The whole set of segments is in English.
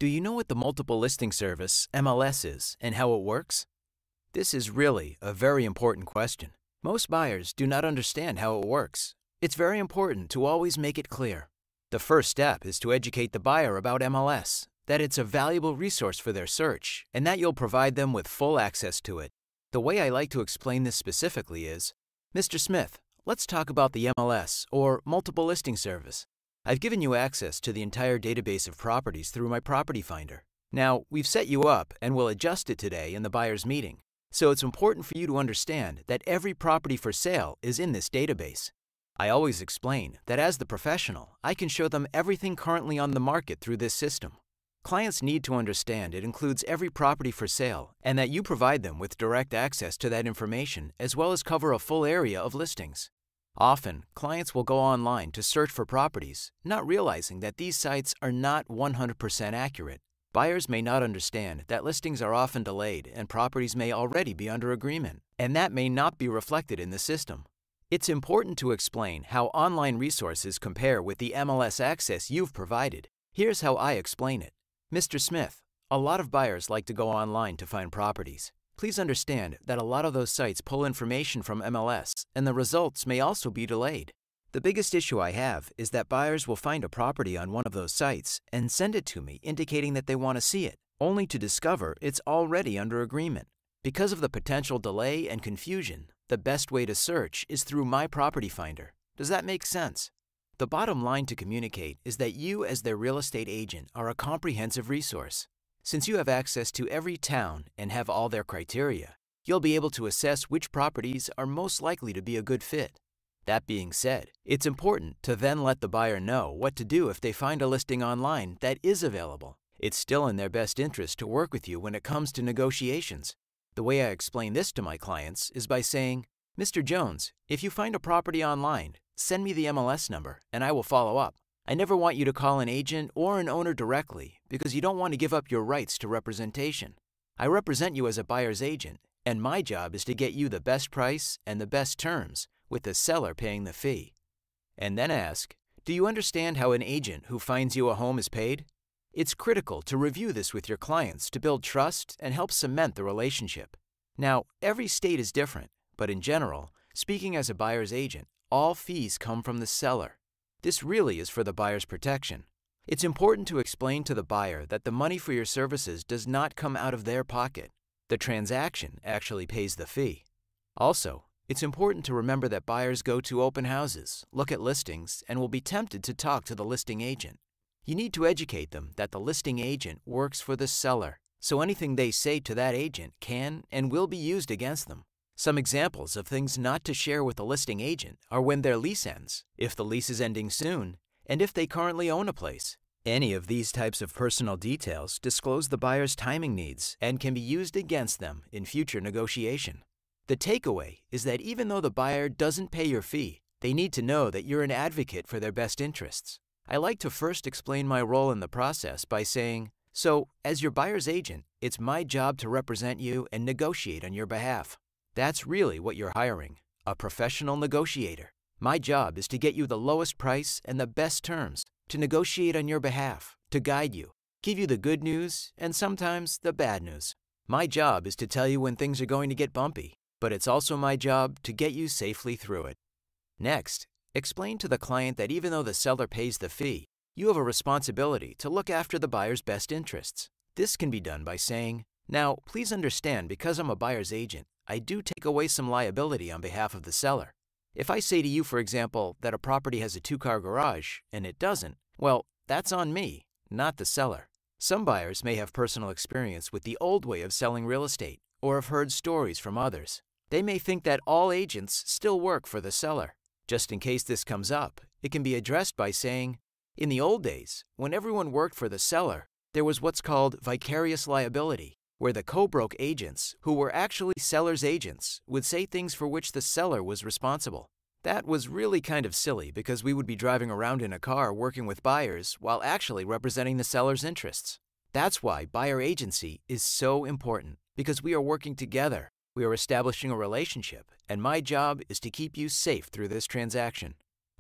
Do you know what the Multiple Listing Service, MLS, is and how it works? This is really a very important question. Most buyers do not understand how it works. It's very important to always make it clear. The first step is to educate the buyer about MLS, that it's a valuable resource for their search, and that you'll provide them with full access to it. The way I like to explain this specifically is, Mr. Smith, let's talk about the MLS, or Multiple Listing Service. I've given you access to the entire database of properties through my property finder. Now, we've set you up and we'll adjust it today in the buyer's meeting. So it's important for you to understand that every property for sale is in this database. I always explain that as the professional, I can show them everything currently on the market through this system. Clients need to understand it includes every property for sale and that you provide them with direct access to that information as well as cover a full area of listings. Often, clients will go online to search for properties, not realizing that these sites are not 100% accurate. Buyers may not understand that listings are often delayed and properties may already be under agreement, and that may not be reflected in the system. It's important to explain how online resources compare with the MLS access you've provided. Here's how I explain it. Mr. Smith, a lot of buyers like to go online to find properties. Please understand that a lot of those sites pull information from MLS, and the results may also be delayed. The biggest issue I have is that buyers will find a property on one of those sites and send it to me indicating that they want to see it, only to discover it's already under agreement. Because of the potential delay and confusion, the best way to search is through my property finder. Does that make sense? The bottom line to communicate is that you as their real estate agent are a comprehensive resource. Since you have access to every town and have all their criteria, you'll be able to assess which properties are most likely to be a good fit. That being said, it's important to then let the buyer know what to do if they find a listing online that is available. It's still in their best interest to work with you when it comes to negotiations. The way I explain this to my clients is by saying, Mr. Jones, if you find a property online, send me the MLS number and I will follow up. I never want you to call an agent or an owner directly because you don't want to give up your rights to representation. I represent you as a buyer's agent, and my job is to get you the best price and the best terms, with the seller paying the fee. And then ask, do you understand how an agent who finds you a home is paid? It's critical to review this with your clients to build trust and help cement the relationship. Now, every state is different, but in general, speaking as a buyer's agent, all fees come from the seller. This really is for the buyer's protection. It's important to explain to the buyer that the money for your services does not come out of their pocket. The transaction actually pays the fee. Also, it's important to remember that buyers go to open houses, look at listings, and will be tempted to talk to the listing agent. You need to educate them that the listing agent works for the seller, so anything they say to that agent can and will be used against them. Some examples of things not to share with the listing agent are when their lease ends, if the lease is ending soon, and if they currently own a place. Any of these types of personal details disclose the buyer's timing needs and can be used against them in future negotiation. The takeaway is that even though the buyer doesn't pay your fee, they need to know that you're an advocate for their best interests. I like to first explain my role in the process by saying, so, as your buyer's agent, it's my job to represent you and negotiate on your behalf. That's really what you're hiring, a professional negotiator. My job is to get you the lowest price and the best terms, to negotiate on your behalf, to guide you, give you the good news and sometimes the bad news. My job is to tell you when things are going to get bumpy, but it's also my job to get you safely through it. Next, explain to the client that even though the seller pays the fee, you have a responsibility to look after the buyer's best interests. This can be done by saying, now, please understand because I'm a buyer's agent, I do take away some liability on behalf of the seller. If I say to you, for example, that a property has a 2-car garage and it doesn't, well, that's on me, not the seller. Some buyers may have personal experience with the old way of selling real estate or have heard stories from others. They may think that all agents still work for the seller. Just in case this comes up, it can be addressed by saying, in the old days, when everyone worked for the seller, there was what's called vicarious liability, where the co-broke agents, who were actually seller's agents, would say things for which the seller was responsible. That was really kind of silly because we would be driving around in a car working with buyers while actually representing the seller's interests. That's why buyer agency is so important, because we are working together. We are establishing a relationship, and my job is to keep you safe through this transaction.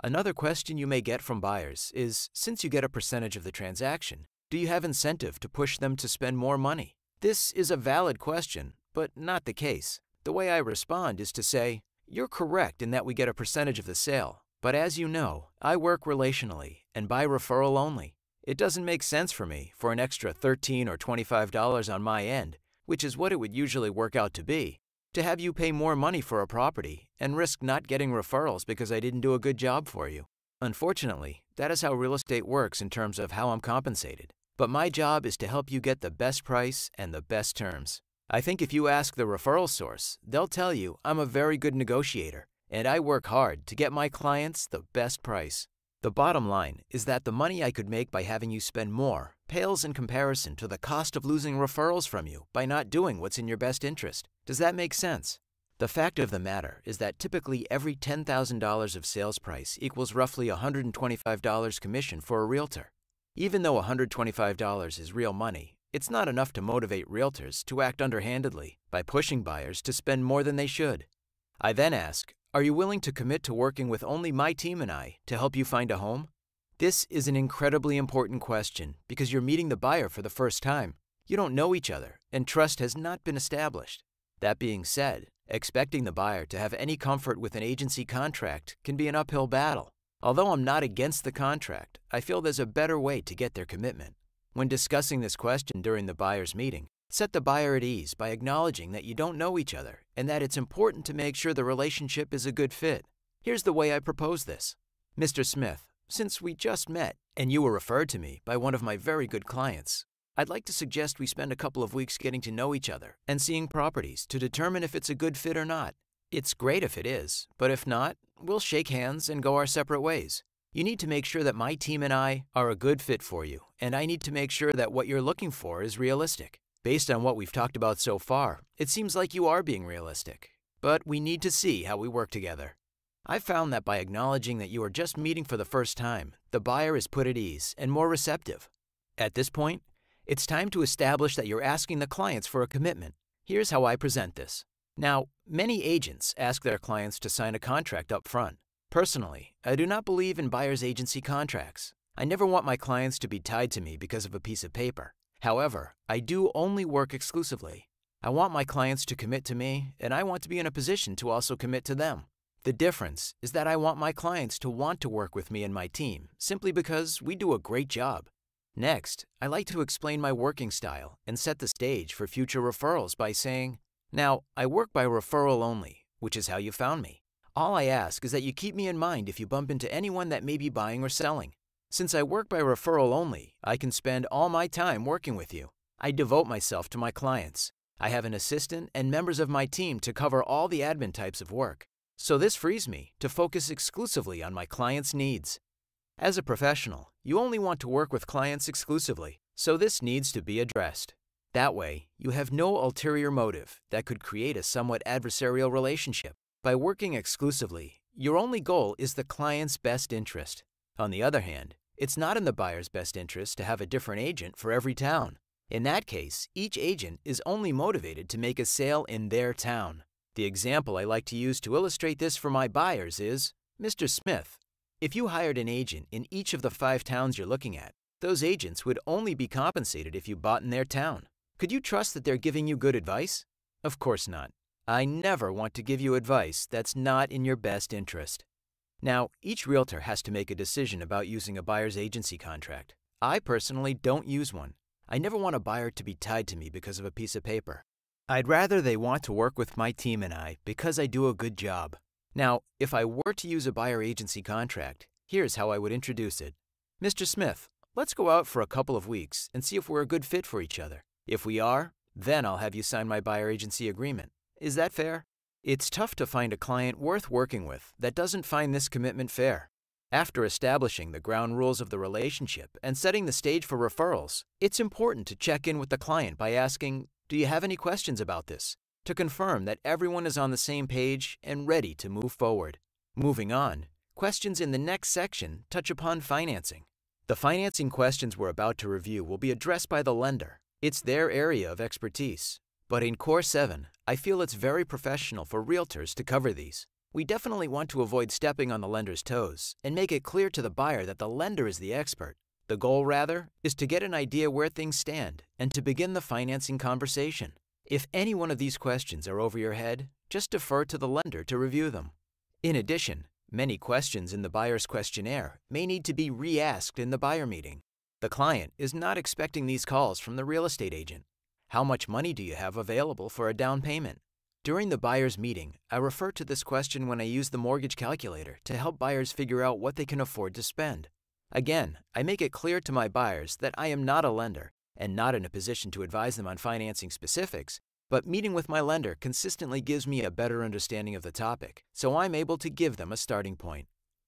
Another question you may get from buyers is, since you get a percentage of the transaction, Do you have incentive to push them to spend more money? This is a valid question, but not the case. The way I respond is to say, you're correct in that we get a percentage of the sale, but as you know, I work relationally and by referral only. It doesn't make sense for me for an extra $13 or $25 on my end, which is what it would usually work out to be, to have you pay more money for a property and risk not getting referrals because I didn't do a good job for you. Unfortunately, that is how real estate works in terms of how I'm compensated. But my job is to help you get the best price and the best terms. I think if you ask the referral source, they'll tell you I'm a very good negotiator, and I work hard to get my clients the best price. The bottom line is that the money I could make by having you spend more pales in comparison to the cost of losing referrals from you by not doing what's in your best interest. Does that make sense? The fact of the matter is that typically every $10,000 of sales price equals roughly $125 commission for a realtor. Even though $125 is real money, it's not enough to motivate realtors to act underhandedly by pushing buyers to spend more than they should. I then ask, are you willing to commit to working with only my team and I to help you find a home? This is an incredibly important question because you're meeting the buyer for the first time. You don't know each other, and trust has not been established. That being said, expecting the buyer to have any comfort with an agency contract can be an uphill battle. Although I'm not against the contract, I feel there's a better way to get their commitment. When discussing this question during the buyer's meeting, set the buyer at ease by acknowledging that you don't know each other and that it's important to make sure the relationship is a good fit. Here's the way I propose this. Mr. Smith, since we just met and you were referred to me by one of my very good clients, I'd like to suggest we spend a couple of weeks getting to know each other and seeing properties to determine if it's a good fit or not. It's great if it is, but if not, we'll shake hands and go our separate ways. You need to make sure that my team and I are a good fit for you, and I need to make sure that what you're looking for is realistic. Based on what we've talked about so far, it seems like you are being realistic, but we need to see how we work together. I've found that by acknowledging that you are just meeting for the first time, the buyer is put at ease and more receptive. At this point, it's time to establish that you're asking the clients for a commitment. Here's how I present this. Now, many agents ask their clients to sign a contract up front. Personally, I do not believe in buyer's agency contracts. I never want my clients to be tied to me because of a piece of paper. However, I do only work exclusively. I want my clients to commit to me, and I want to be in a position to also commit to them. The difference is that I want my clients to want to work with me and my team, simply because we do a great job. Next, I like to explain my working style and set the stage for future referrals by saying, now, I work by referral only, which is how you found me. All I ask is that you keep me in mind if you bump into anyone that may be buying or selling. Since I work by referral only, I can spend all my time working with you. I devote myself to my clients. I have an assistant and members of my team to cover all the admin types of work. So this frees me to focus exclusively on my clients' needs. As a professional, you only want to work with clients exclusively, so this needs to be addressed. That way, you have no ulterior motive that could create a somewhat adversarial relationship. By working exclusively, your only goal is the client's best interest. On the other hand, it's not in the buyer's best interest to have a different agent for every town. In that case, each agent is only motivated to make a sale in their town. The example I like to use to illustrate this for my buyers is, Mr. Smith, if you hired an agent in each of the 5 towns you're looking at, those agents would only be compensated if you bought in their town. Could you trust that they're giving you good advice? Of course not. I never want to give you advice that's not in your best interest. Now, each realtor has to make a decision about using a buyer's agency contract. I personally don't use one. I never want a buyer to be tied to me because of a piece of paper. I'd rather they want to work with my team and I because I do a good job. Now, if I were to use a buyer agency contract, here's how I would introduce it. Mr. Smith, let's go out for a couple of weeks and see if we're a good fit for each other. If we are, then I'll have you sign my buyer agency agreement. Is that fair? It's tough to find a client worth working with that doesn't find this commitment fair. After establishing the ground rules of the relationship and setting the stage for referrals, it's important to check in with the client by asking, do you have any questions about this? To confirm that everyone is on the same page and ready to move forward. Moving on, questions in the next section touch upon financing. The financing questions we're about to review will be addressed by the lender. It's their area of expertise. But in Core 7, I feel it's very professional for realtors to cover these. We definitely want to avoid stepping on the lender's toes and make it clear to the buyer that the lender is the expert. The goal, rather, is to get an idea where things stand and to begin the financing conversation. If any one of these questions are over your head, just defer to the lender to review them. In addition, many questions in the buyer's questionnaire may need to be re-asked in the buyer meeting. The client is not expecting these calls from the real estate agent. How much money do you have available for a down payment? During the buyer's meeting, I refer to this question when I use the mortgage calculator to help buyers figure out what they can afford to spend. Again, I make it clear to my buyers that I am not a lender and not in a position to advise them on financing specifics, but meeting with my lender consistently gives me a better understanding of the topic, so I'm able to give them a starting point.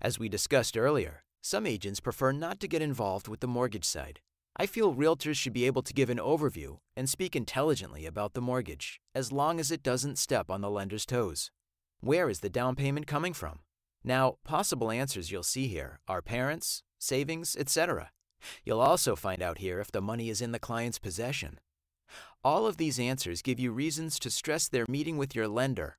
As we discussed earlier, some agents prefer not to get involved with the mortgage side. I feel realtors should be able to give an overview and speak intelligently about the mortgage, as long as it doesn't step on the lender's toes. Where is the down payment coming from? Now, possible answers you'll see here are parents, savings, etc. You'll also find out here if the money is in the client's possession. All of these answers give you reasons to stress their meeting with your lender